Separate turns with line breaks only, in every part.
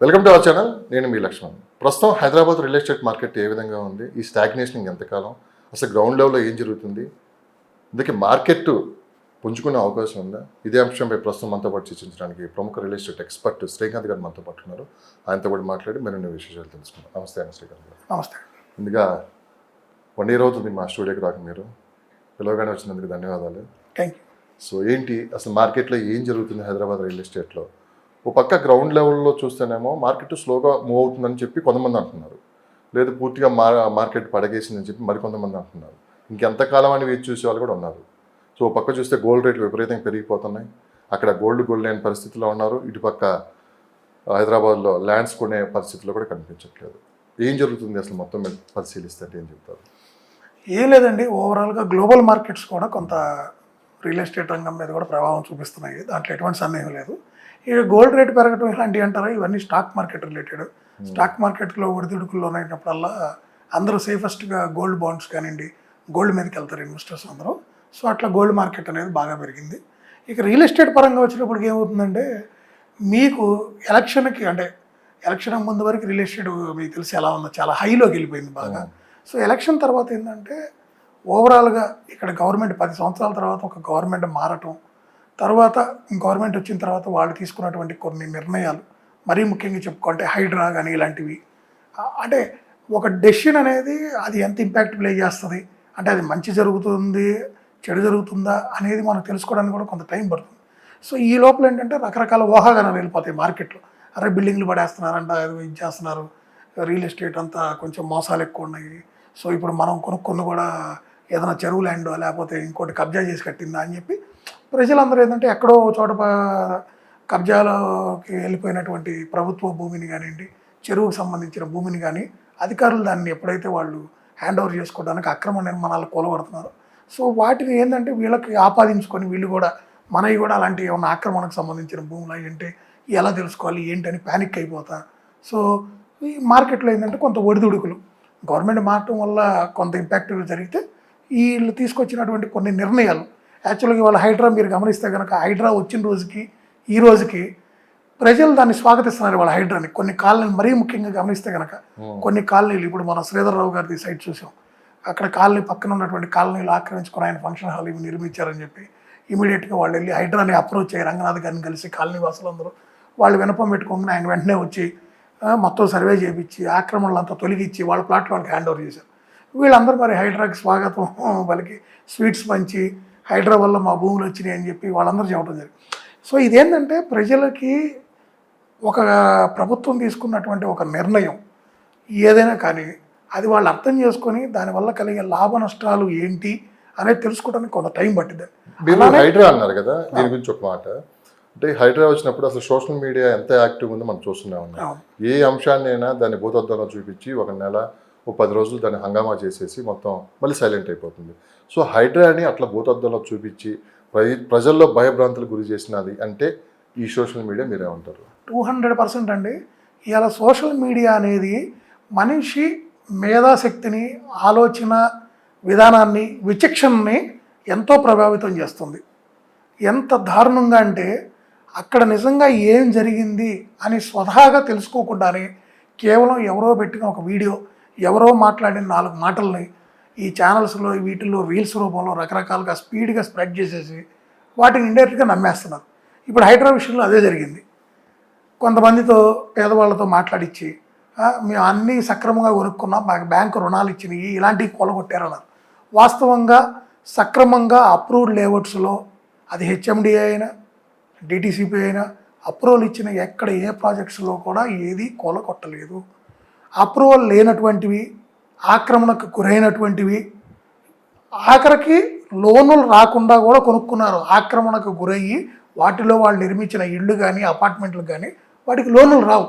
Welcome to our channel. నేను మీ లక్ష్మణ్. ప్రస్తుతం Hyderabad real estate market ఏ విధంగా ఉంది, ఈ స్టాగ్నేషన్ ఎంతకాలం, అసలు గ్రౌండ్ లెవెల్లో ఏం జరుగుతుంది, ఇందుకే మార్కెట్ పుంజుకునే అవకాశం ఉందా, ఇదే అంశంపై ప్రస్తుతం మనతో పాటు చర్చించడానికి ప్రముఖ రియల్ ఎస్టేట్ ఎక్స్పర్ట్ శ్రీకాంత్ గారు మనతో పాటు ఉన్నారు. ఆయనతో కూడా మాట్లాడి మరిన్ని విశేషాలు తెలుసుకుందాం. నమస్తే అండి శ్రీకాంత్ గారు.
నమస్తే.
ముందుగా 1 year అవుతుంది మా స్టూడియోకి రాక, మీరు పిలవగానే వచ్చినందుకు ధన్యవాదాలు.
Thank you.
సో ఏంటి అసలు మార్కెట్లో ఏం జరుగుతుంది హైదరాబాద్ రియల్ ఎస్టేట్లో? ఓ పక్క గ్రౌండ్ లెవెల్లో చూస్తేనేమో మార్కెట్ స్లోగా మూవ్ అవుతుందని చెప్పి కొంతమంది అంటున్నారు, లేదు పూర్తిగా మార్కెట్ పడగేసిందని చెప్పి మరికొంతమంది అంటున్నారు. ఇంకెంతకాలం అని వేచి చూసే వాళ్ళు కూడా ఉన్నారు. సో ఓ పక్క చూస్తే గోల్డ్ రేట్లు విపరీతంగా పెరిగిపోతున్నాయి, అక్కడ గోల్డ్ లేని పరిస్థితిలో ఉన్నారు. ఇటుపక్క హైదరాబాద్లో ల్యాండ్స్ కొనే పరిస్థితిలో కూడా కనిపించట్లేదు. ఏం జరుగుతుంది అసలు మొత్తం మీద పరిశీలిస్తే ఏం చెప్తారు?
ఏం లేదండి, ఓవరాల్గా గ్లోబల్ మార్కెట్స్ కూడా కొంత రియల్ ఎస్టేట్ రంగం మీద కూడా ప్రభావం చూపిస్తున్నాయి, దాంట్లో ఎటువంటి సందేహం లేదు. ఇక గోల్డ్ రేట్ పెరగడం ఇలాంటివి అంటారా, ఇవన్నీ స్టాక్ మార్కెట్ రిలేటెడ్. స్టాక్ మార్కెట్లో ఒడిదుడుకుల్లో ఉన్నప్పుడల్లా అందరూ సేఫెస్ట్గా గోల్డ్ బాండ్స్ కానివ్వండి, గోల్డ్ మీదకి వెళ్తారు ఇన్వెస్టర్స్ అందరూ. సో అట్లా గోల్డ్ మార్కెట్ అనేది బాగా పెరిగింది. ఇక రియల్ ఎస్టేట్ పరంగా వచ్చినప్పటికి ఏమవుతుందంటే, మీకు ఎలక్షన్కి అంటే ఎలక్షన్ ముందు వరకు రియల్ ఎస్టేట్ మీకు తెలిసి ఎలా ఉందో చాలా హైలోకి వెళ్ళిపోయింది బాగా. సో ఎలక్షన్ తర్వాత ఏంటంటే ఓవరాల్గా ఇక్కడ గవర్నమెంట్ 10 సంవత్సరాల తర్వాత ఒక గవర్నమెంట్ మారటం, తర్వాత గవర్నమెంట్ వచ్చిన తర్వాత వాళ్ళు తీసుకున్నటువంటి కొన్ని నిర్ణయాలు, మరీ ముఖ్యంగా చెప్పుకుంటే హైడ్రా కానీ ఇలాంటివి, అంటే ఒక డెసిషన్ అనేది అది ఎంత ఇంపాక్ట్ ప్లే చేస్తుంది, అంటే అది మంచి జరుగుతుంది చెడు జరుగుతుందా అనేది మనం తెలుసుకోవడానికి కూడా కొంత టైం పడుతుంది. సో ఈ లోపల ఏంటంటే రకరకాల ఊహాగానాలు వెళ్ళిపోతాయి మార్కెట్లో. అరే బిల్డింగ్లు పడేస్తున్నారంట, ఇది చేస్తున్నారు, రియల్ ఎస్టేట్ అంతా కొంచెం మోసాలు ఎక్కువ ఉన్నాయి, సో ఇప్పుడు మనం కొనుక్కొని కూడా ఏదైనా చెరువు ల్యాండో లేకపోతే ఇంకోటి కబ్జా చేసి కట్టిందా అని చెప్పి ప్రజలందరూ ఏంటంటే ఎక్కడో చోట కబ్జాలోకి వెళ్ళిపోయినటువంటి ప్రభుత్వ భూమిని కానివ్వండి, చెరువుకు సంబంధించిన భూమిని కానీ అధికారులు దాన్ని ఎప్పుడైతే వాళ్ళు హ్యాండ్ ఓవర్ చేసుకోవడానికి అక్రమ నిర్మాణాలు కూలగొడుతున్నారు, సో వాటిని ఏంటంటే వీళ్ళకి ఆపాదించుకొని వీళ్ళు కూడా మనవి కూడా అలాంటి ఏమన్నా ఆక్రమణకు సంబంధించిన భూములు అంటే ఎలా తెలుసుకోవాలి ఏంటని ప్యానిక్ అయిపోతా. సో ఈ మార్కెట్లో ఏంటంటే కొంత ఒడిదుడుకులు, గవర్నమెంట్ మారటం వల్ల కొంత ఇంపాక్ట్ జరిగితే వీళ్ళు తీసుకొచ్చినటువంటి కొన్ని నిర్ణయాలు, యాక్చువల్గా వాళ్ళ హైడ్రా మీరు గమనిస్తే కనుక హైడ్రా వచ్చిన రోజుకి ఈ రోజుకి ప్రజలు దాన్ని స్వాగతిస్తున్నారు. వాళ్ళ హైడ్రాని కొన్ని కాలనీలు మరీ ముఖ్యంగా గమనిస్తే కనుక కొన్ని కాలనీలు, ఇప్పుడు మన శ్రీధర్రావు గారిది సైట్ చూసాం, అక్కడ కాలనీ పక్కన ఉన్నటువంటి కాలనీలు ఆక్రమించుకొని ఆయన ఫంక్షన్ హాల్ ఇవి నిర్మించారని చెప్పి ఇమీడియట్గా వాళ్ళు వెళ్ళి హైడ్రాని అప్రోచ్ అయ్యి రంగనాథ్ గారిని కలిసి కాలనీ వాసులందరూ వాళ్ళు వినపం పెట్టుకోగానే ఆయన వెంటనే వచ్చి మొత్తం సర్వే చేయించి ఆక్రమణలంతా తొలగించి వాళ్ళ ప్లాట్లో వాళ్ళకి హ్యాండ్ ఓవర్ చేశారు. వీళ్ళందరూ మరి హైడ్రాకి స్వాగతం వాళ్ళకి స్వీట్స్ పంచి హైడ్రా వల్ల మా భూములు వచ్చినాయి అని చెప్పి వాళ్ళందరూ చెప్పడం జరిగింది. సో ఇదేంటంటే ప్రజలకి ఒక ప్రభుత్వం తీసుకున్నటువంటి ఒక నిర్ణయం ఏదైనా కానీ అది వాళ్ళు అర్థం చేసుకొని దానివల్ల కలిగే లాభ నష్టాలు ఏంటి అనేది తెలుసుకోవడానికి కొంత టైం పట్టింది.
హైడ్రా అన్నారు కదా, దీని గురించి ఒక మాట. అంటే హైడ్రా వచ్చినప్పుడు అసలు సోషల్ మీడియా ఎంత యాక్టివ్ ఉందో మనం చూస్తూనే ఉన్నాం. ఏ అంశాన్ని అయినా దాన్ని భూతద్దంలో చూపించి ఒక నెల 10 రోజులు దాన్ని హంగామా చేసేసి మొత్తం మళ్ళీ సైలెంట్ అయిపోతుంది. సో హైడ్రాని అట్లా భూతద్దంలో చూపించి ప్రజల్లో భయభ్రాంతులు గురి చేసినది అంటే ఈ సోషల్ మీడియా మీరేమంటారు?
200% అండి. ఇవాళ సోషల్ మీడియా అనేది మనిషి మేధాశక్తిని, ఆలోచన విధానాన్ని, విచక్షణని ఎంతో ప్రభావితం చేస్తుంది. ఎంత దారుణంగా అంటే అక్కడ నిజంగా ఏం జరిగింది అని స్వతహాగా తెలుసుకోకుండానే కేవలం ఎవరో పెట్టిన ఒక వీడియో, ఎవరో మాట్లాడిన 4 మాటల్ని ఈ ఛానల్స్లో వీటిల్లో రీల్స్ రూపంలో రకరకాలుగా స్పీడ్గా స్ప్రెడ్ చేసేసి వాటిని ఇండైరెక్ట్గా నమ్మేస్తున్నారు. ఇప్పుడు హైడ్రా విషయంలో అదే జరిగింది. కొంతమందితో పేదవాళ్ళతో మాట్లాడించి మేము అన్నీ సక్రమంగా కొనుక్కున్నాం, మాకు బ్యాంకు రుణాలు ఇచ్చినాయి, ఇలాంటివి కొలగొట్టారన్నారు. వాస్తవంగా సక్రమంగా అప్రూవ్డ్ లేఅవుట్స్లో అది హెచ్ఎండి అయినా డిటిసిపి అయినా అప్రూవల్ ఇచ్చిన ఎక్కడ ఏ ప్రాజెక్ట్స్లో కూడా ఏది కొలగొట్టలేదు. అప్రూవల్ లేనటువంటివి, ఆక్రమణకు గురైనటువంటివి, ఆఖరికి లోనులు రాకుండా కూడా కొనుక్కున్నారు. ఆక్రమణకు గురయ్యి వాటిలో వాళ్ళు నిర్మించిన ఇళ్ళు కానీ అపార్ట్మెంట్లు కానీ వాటికి లోనులు రావు.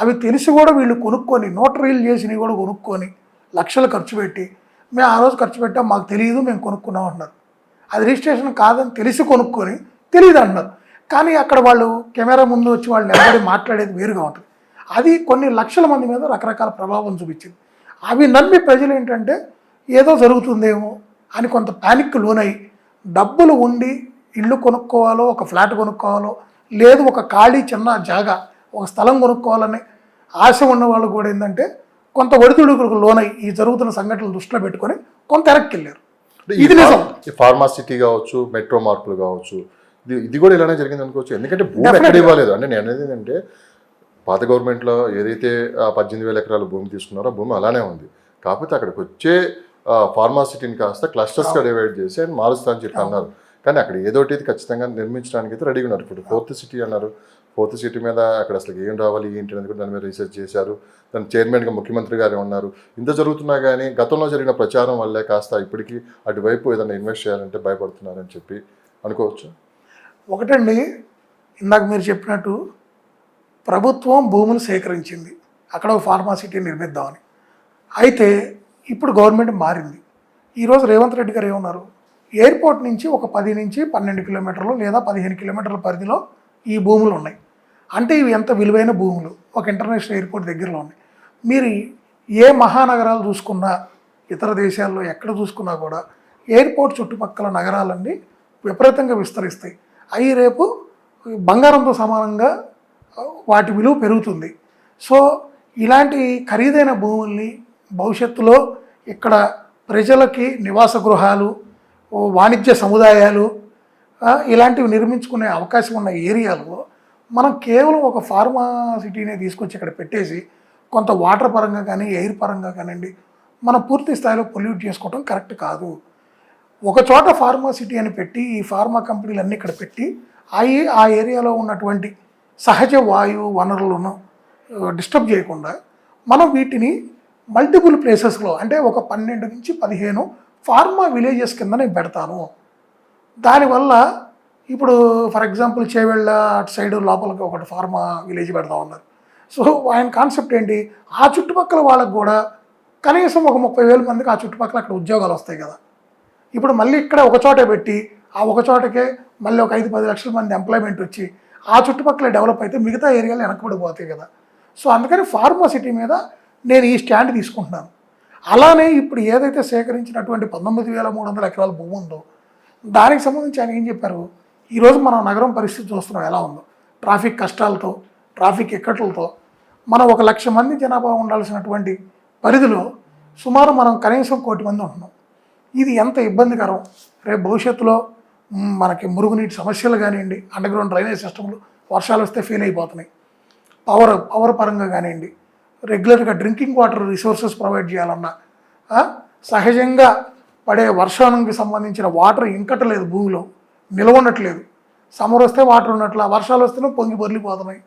అవి తెలిసి కూడా వీళ్ళు కొనుక్కొని నోటరీలు చేసినవి కూడా కొనుక్కొని లక్షలు ఖర్చు పెట్టి మేము ఆ రోజు ఖర్చు పెట్టాం, మాకు తెలియదు, మేము కొనుక్కున్నాం అంటున్నారు. అది రిజిస్ట్రేషన్ కాదని తెలిసి కొనుక్కొని తెలియదు అంటున్నారు. కానీ అక్కడ వాళ్ళు కెమెరా ముందు వచ్చి వాళ్ళు నిలబడి మాట్లాడేది వేరుగా ఉంటుంది. అది కొన్ని లక్షల మంది మీద రకరకాల ప్రభావం చూపించింది. అవి నమ్మి ప్రజలు ఏంటంటే ఏదో జరుగుతుందేమో అని కొంత ప్యానిక్ లోనై డబ్బులు ఉండి ఇల్లు కొనుక్కోవాలో, ఒక ఫ్లాట్ కొనుక్కోవాలో, లేదు ఒక ఖాళీ చిన్న జాగా ఒక స్థలం కొనుక్కోవాలని ఆశ ఉన్న వాళ్ళు కూడా ఏంటంటే కొంత ఒడిదుడుకులకు లోనై ఈ జరుగుతున్న సంఘటనలు దృష్టిలో పెట్టుకొని కొంత వెనక్కి వెళ్ళారు. ఇది నిజం.
ఈ ఫార్మాసిటీ కావచ్చు, మెట్రో మార్పులు కావచ్చు, ఇది కూడా ఇలానే జరిగింది అనుకోవచ్చు. ఎందుకంటే భూమి ఎక్కడ ఇవ్వలేదు. అంటే నేను అనేది ఏంటంటే పాత గవర్నమెంట్లో ఏదైతే 18,000 ఎకరాల భూమి తీసుకున్నారో ఆ భూమి అలానే ఉంది. కాకపోతే అక్కడికి వచ్చే ఫార్మాసిటీని కాస్త క్లస్టర్స్గా డివైడ్ చేసి ఆయన మారుస్తా అని చెప్పి అన్నారు. కానీ అక్కడ ఏదోటి ఖచ్చితంగా నిర్మించడానికి అయితే రెడీగా ఉన్నారు. ఇప్పుడు 4th సిటీ అన్నారు. 4th సిటీ మీద అక్కడ అసలు ఏం రావాలి ఏంటి అనేది కూడా దాని మీద రీసెర్చ్ చేశారు. దాని చైర్మన్గా ముఖ్యమంత్రి గారే ఉన్నారు. ఇంత జరుగుతున్నా కానీ గతంలో జరిగిన ప్రచారం వల్లే కాస్త ఇప్పటికీ అటువైపు ఏదైనా ఇన్వెస్ట్ చేయాలంటే భయపడుతున్నారని చెప్పి అనుకోవచ్చు.
ఒకటండి, ఇందాక మీరు చెప్పినట్టు ప్రభుత్వం భూములు సేకరించింది అక్కడ ఒక ఫార్మాసిటీ నిర్మిద్దామని. అయితే ఇప్పుడు గవర్నమెంట్ మారింది. ఈరోజు రేవంత్ రెడ్డి గారు ఏమన్నారు, ఎయిర్పోర్ట్ నుంచి ఒక 10 నుంచి 12 కిలోమీటర్లు లేదా 15 కిలోమీటర్ల పరిధిలో ఈ భూములు ఉన్నాయి. అంటే ఇవి ఎంత విలువైన భూములు, ఒక ఇంటర్నేషనల్ ఎయిర్పోర్ట్ దగ్గరలో ఉన్నాయి. మీరు ఏ మహానగరాలు చూసుకున్నా, ఇతర దేశాల్లో ఎక్కడ చూసుకున్నా కూడా ఎయిర్పోర్ట్ చుట్టుపక్కల నగరాలన్నీ విపరీతంగా విస్తరిస్తాయి. అవి రేపు బంగారంతో సమానంగా వాటి విలువ పెరుగుతుంది. సో ఇలాంటి ఖరీదైన భూముల్ని భవిష్యత్తులో ఇక్కడ ప్రజలకి నివాస గృహాలు, వాణిజ్య సముదాయాలు ఇలాంటివి నిర్మించుకునే అవకాశం ఉన్న ఏరియాలో మనం కేవలం ఒక ఫార్మాసిటీనే తీసుకొచ్చి ఇక్కడ పెట్టేసి కొంత వాటర్ పరంగా కానీ ఎయిర్ పరంగా కానివ్వండి మనం పూర్తి స్థాయిలో పొల్యూట్ చేసుకోవడం కరెక్ట్ కాదు. ఒక చోట ఫార్మాసిటీ అని పెట్టి ఈ ఫార్మా కంపెనీలన్నీ ఇక్కడ పెట్టి ఆ ఏరియాలో ఉన్నటువంటి సహజ వాయు వనరులను డిస్టర్బ్ చేయకుండా మనం వీటిని మల్టిపుల్ ప్లేసెస్లో అంటే ఒక 12 నుంచి 15 ఫార్మా విలేజెస్ కింద నేను పెడతాను. దానివల్ల ఇప్పుడు ఫర్ ఎగ్జాంపుల్ చేవెళ్ళ అటు సైడ్ లోపలికి ఒకటి ఫార్మా విలేజ్ పెడతా ఉన్నారు. సో ఆయన కాన్సెప్ట్ ఏంటి, ఆ చుట్టుపక్కల వాళ్ళకు కూడా కనీసం ఒక 30,000 మందికి ఆ చుట్టుపక్కల అక్కడ ఉద్యోగాలు వస్తాయి కదా. ఇప్పుడు మళ్ళీ ఇక్కడ ఒక చోటే పెట్టి ఆ ఒక చోటకే మళ్ళీ ఒక 5-10 లక్షల మంది ఎంప్లాయ్మెంట్ వచ్చి ఆ చుట్టుపక్కల డెవలప్ అయితే మిగతా ఏరియాలు వెనకబడిపోతాయి కదా. సో అందుకని ఫార్మాసిటీ మీద నేను ఈ స్టాండ్ తీసుకుంటున్నాను. అలానే ఇప్పుడు ఏదైతే సేకరించినటువంటి 19,300 ఎకరాల భూమి ఉందో దానికి సంబంధించి ఆయన ఏం చెప్పారు, ఈరోజు మనం నగరం పరిస్థితి చూస్తున్నాం ఎలా ఉందో, ట్రాఫిక్ కష్టాలతో, ట్రాఫిక్ ఇక్కట్లతో మనం 1,00,000 మంది జనాభా ఉండాల్సినటువంటి పరిధిలో సుమారు మనం కనీసం 1,00,000 మంది ఉంటున్నాం. ఇది ఎంత ఇబ్బందికరం. రేపు భవిష్యత్తులో మనకి మురుగునీటి సమస్యలు కానివ్వండి, అండర్గ్రౌండ్ డ్రైనేజ్ సిస్టమ్లు వర్షాలు వస్తే ఫెయిల్ అయిపోతున్నాయి, పవర్ పరంగా కానివ్వండి, రెగ్యులర్గా డ్రింకింగ్ వాటర్ రిసోర్సెస్ ప్రొవైడ్ చేయాలన్నా సహజంగా పడే వర్షానికి సంబంధించిన వాటర్ ఇంకటలేదు, భూమిలో నిలవనట్లేదు, సమ్మర్ వస్తే వాటర్ ఉన్నట్ల, వర్షాలు వస్తేనే పొంగి పొర్లిపోతున్నాయి.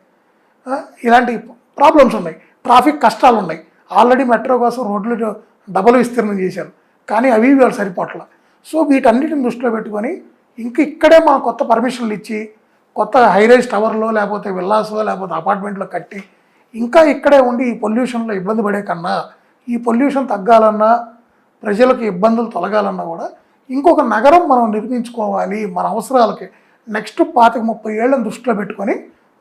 ఇలాంటి ప్రాబ్లమ్స్ ఉన్నాయి, ట్రాఫిక్ కష్టాలు ఉన్నాయి. ఆల్రెడీ మెట్రో కోసం రోడ్లు డబుల్ విస్తీర్ణం చేశారు కానీ అవి వాళ్ళు సరిపోట్ల. సో వీటన్నిటిని దృష్టిలో పెట్టుకొని ఇక్కడే మనం కొత్త పర్మిషన్లు ఇచ్చి కొత్త హైరైజ్ టవర్లో లేకపోతే విల్లాస్లో లేకపోతే అపార్ట్మెంట్లో కట్టి ఇంకా ఇక్కడే ఉండి ఈ పొల్యూషన్లో ఇబ్బంది పడే కన్నా ఈ పొల్యూషన్ తగ్గాలన్నా ప్రజలకు ఇబ్బందులు తొలగాలన్నా కూడా ఇంకొక నగరం మనం నిర్మించుకోవాలి మన అవసరాలకి. నెక్స్ట్ 25-30 ఏళ్ళని దృష్టిలో పెట్టుకొని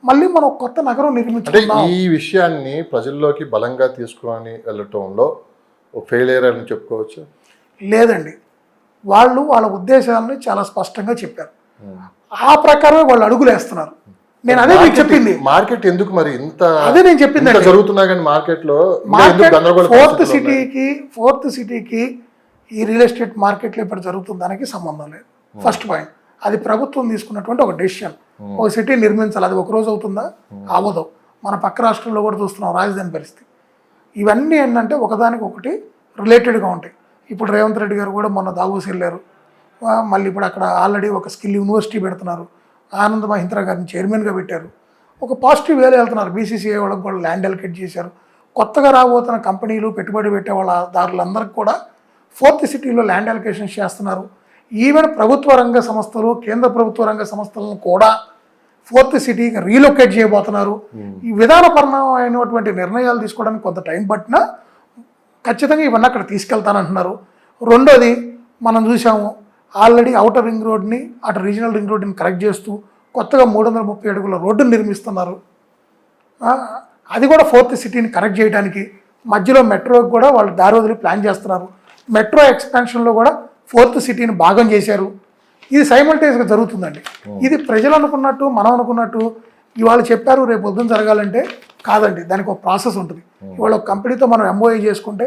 మళ్ళీ మనం కొత్త నగరం నిర్మించుకుంటాం.
ఈ విషయాన్ని ప్రజల్లోకి బలంగా తీసుకొని వెళ్ళటంలో ఫెయిలియర్ అని చెప్పుకోవచ్చు.
లేదండి, వాళ్ళు వాళ్ళ ఉద్దేశాలను చాలా స్పష్టంగా చెప్పారు, ఆ ప్రకారమే వాళ్ళు అడుగులు వేస్తున్నారు. నేను అదే మీకు చెప్పింది.
మార్కెట్ ఎందుకు మరి ఇంత
అదే నేను చెప్పింది
జరుగుతున్నా కానీ మార్కెట్లో
ఫోర్త్ సిటీకి ఈ రియల్ ఎస్టేట్ మార్కెట్లో ఇప్పుడు జరుగుతున్న దానికి సంబంధం లేదు. ఫస్ట్ పాయింట్, అది ప్రభుత్వం తీసుకున్నటువంటి ఒక డెసిషన్. ఒక సిటీ నిర్మించాలి, అది ఒక రోజు అవుతుందా? అవ్వదు. మన పక్క రాష్ట్రంలో కూడా చూస్తున్నాం రాజధాని పరిస్థితి. ఇవన్నీ ఏంటంటే ఒకదానికి ఒకటి రిలేటెడ్గా ఉంటాయి. ఇప్పుడు రేవంత్ రెడ్డి గారు కూడా మొన్న దావోస్ వెళ్ళారు, మళ్ళీ ఇప్పుడు అక్కడ ఆల్రెడీ ఒక స్కిల్ యూనివర్సిటీ పెడుతున్నారు, ఆనంద్ మహీంద్రా గారిని చైర్మన్గా పెట్టారు, ఒక పాజిటివ్ వేలో వెళ్తున్నారు. బీసీసీఐ వాళ్ళకి కూడా ల్యాండ్ అలొకేట్ చేశారు. కొత్తగా రాబోతున్న కంపెనీలు పెట్టుబడి పెట్టే వాళ్ళ దారులందరికీ కూడా 4th సిటీలో ల్యాండ్ అలొకేషన్స్ చేస్తున్నారు. ఈవెన్ ప్రభుత్వ రంగ సంస్థలు, కేంద్ర ప్రభుత్వ రంగ సంస్థలను కూడా 4th సిటీకి రీలొకేట్ చేయబోతున్నారు. ఈ విధానపరమైనటువంటి నిర్ణయాలు తీసుకోవడానికి కొంత టైం పట్టినా ఖచ్చితంగా ఇవన్నీ అక్కడ తీసుకెళ్తానంటున్నారు. రెండోది మనం చూసాము, ఆల్రెడీ అవుటర్ రింగ్ రోడ్ని అటు రీజనల్ రింగ్ రోడ్ని కరెక్ట్ చేస్తూ కొత్తగా 330 అడుగుల రోడ్డును నిర్మిస్తున్నారు. అది కూడా 4th సిటీని కరెక్ట్ చేయడానికి. మధ్యలో మెట్రోకి కూడా వాళ్ళు దారి వదిలి ప్లాన్ చేస్తున్నారు. మెట్రో ఎక్స్పాన్షన్లో కూడా 4th సిటీని భాగం చేశారు. ఇది సైమల్టేనియస్గా జరుగుతుందండి. ఇది ప్రజలు అనుకున్నట్టు మనం అనుకున్నట్టు ఇవాళ చెప్పారు రేపు పొద్దున జరగాలంటే కాదండి, దానికి ఒక ప్రాసెస్ ఉంటుంది. ఇవాళ ఒక కంపెనీతో మనం ఎంఓఏ చేసుకుంటే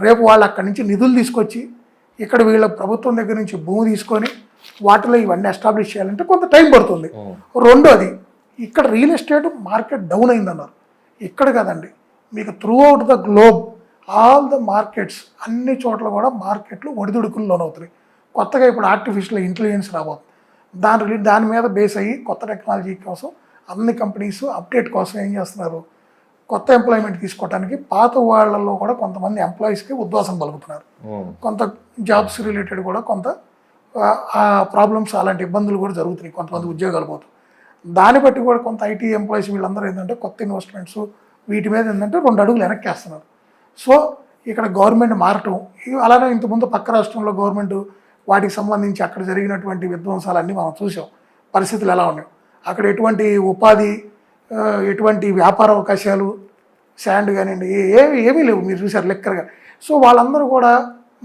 రేపు వాళ్ళు అక్కడి నుంచి నిధులు తీసుకొచ్చి ఇక్కడ వీళ్ళ ప్రభుత్వం దగ్గర నుంచి భూమి తీసుకొని వాటిలో ఇవన్నీ ఎస్టాబ్లిష్ చేయాలంటే కొంత టైం పడుతుంది. రెండోది, ఇక్కడ రియల్ ఎస్టేట్ మార్కెట్ డౌన్ అయిందన్నారు. ఇక్కడ కదండి, మీకు through out the globe all the markets అన్ని చోట్ల కూడా మార్కెట్లు ఒడిదుడుకులు లోనవుతున్నాయి. కొత్తగా ఇప్పుడు ఆర్టిఫిషియల్ ఇంటెలిజెన్స్ రాబోతుంది. దాని మీద బేస్ అయ్యి కొత్త టెక్నాలజీ కోసం అన్ని కంపెనీస్ అప్డేట్ కోసం ఏం చేస్తున్నారు, కొత్త ఎంప్లాయ్మెంట్ తీసుకోవడానికి పాత వాళ్ళల్లో కూడా కొంతమంది ఎంప్లాయీస్కి ఉద్వాసం పలుకుతున్నారు. కొంత జాబ్స్ రిలేటెడ్ కూడా కొంత ప్రాబ్లమ్స్ అలాంటి ఇబ్బందులు కూడా జరుగుతున్నాయి, కొంతమంది ఉద్యోగాలు పోతారు. దాన్ని బట్టి కూడా కొంత ఐటీ ఎంప్లాయీస్ వీళ్ళందరూ ఏంటంటే కొత్త ఇన్వెస్ట్మెంట్స్ వీటి మీద ఏంటంటే 2 అడుగులు వెనక్కి వేస్తున్నారు. సో ఇక్కడ గవర్నమెంట్ మారటం, అలానే ఇంతకుముందు పక్క రాష్ట్రంలో గవర్నమెంట్ వాటికి సంబంధించి అక్కడ జరిగినటువంటి విధ్వంసాలన్నీ మనం చూసాం, పరిస్థితులు ఎలా ఉన్నాయి, అక్కడ ఎటువంటి ఉపాధి, ఎటువంటి వ్యాపార అవకాశాలు, శాండ్ కానివ్వండి ఏమీ లేవు, మీరు చూసారు లెక్కరగా. సో వాళ్ళందరూ కూడా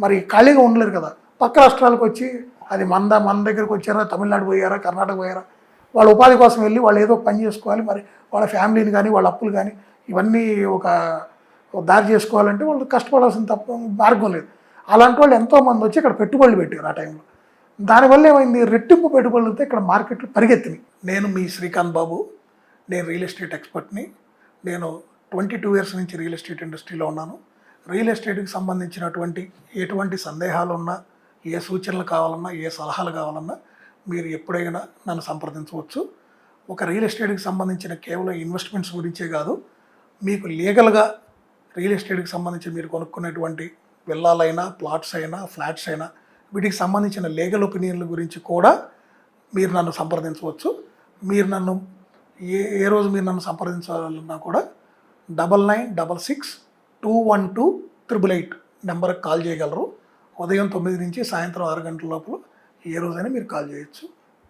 మరి ఖాళీగా ఉండలేరు కదా, పక్క రాష్ట్రాలకు వచ్చి అది మన దగ్గరికి వచ్చారా, తమిళనాడు పోయారా, కర్ణాటక పోయారా, వాళ్ళ ఉపాధి కోసం వెళ్ళి వాళ్ళు ఏదో పని చేసుకోవాలి, మరి వాళ్ళ ఫ్యామిలీని కానీ వాళ్ళ అప్పులు కానీ ఇవన్నీ ఒక దారి చేసుకోవాలంటే వాళ్ళు కష్టపడాల్సిన తప్ప మార్గం లేదు. అలాంటి వాళ్ళు ఎంతోమంది వచ్చి ఇక్కడ పెట్టుబడులు పెట్టారు ఆ టైంలో. దానివల్ల ఏమైంది, రెట్టింపు పెట్టుబడులతో ఇక్కడ మార్కెట్లు పరిగెత్తినాయి. నేను మీ శ్రీకాంత్ బాబు, నేను రియల్ ఎస్టేట్ ఎక్స్పర్ట్ని. నేను 22 ఇయర్స్ నుంచి రియల్ ఎస్టేట్ ఇండస్ట్రీలో ఉన్నాను. రియల్ ఎస్టేట్కి సంబంధించినటువంటి ఎటువంటి సందేహాలు ఉన్నా, ఏ సూచనలు కావాలన్నా, ఏ సలహాలు కావాలన్నా మీరు ఎప్పుడైనా నన్ను సంప్రదించవచ్చు. ఒక రియల్ ఎస్టేట్కి సంబంధించిన కేవలం ఇన్వెస్ట్మెంట్స్ గురించే కాదు, మీకు లీగల్గా రియల్ ఎస్టేట్కి సంబంధించి మీరు కొనుక్కునేటువంటి విల్లాలైనా, ప్లాట్స్ అయినా, ఫ్లాట్స్ అయినా వీటికి సంబంధించిన లీగల్ ఒపీనియన్ల గురించి కూడా మీరు నన్ను సంప్రదించవచ్చు. మీరు నన్ను ఏ రోజు మీరు నన్ను సంప్రదించాలన్నా కూడా 9966212888 నెంబర్కి కాల్ చేయగలరు. ఉదయం 9 నుంచి సాయంత్రం 6 గంటల లోపల ఏ రోజైనా మీరు కాల్ చేయొచ్చు.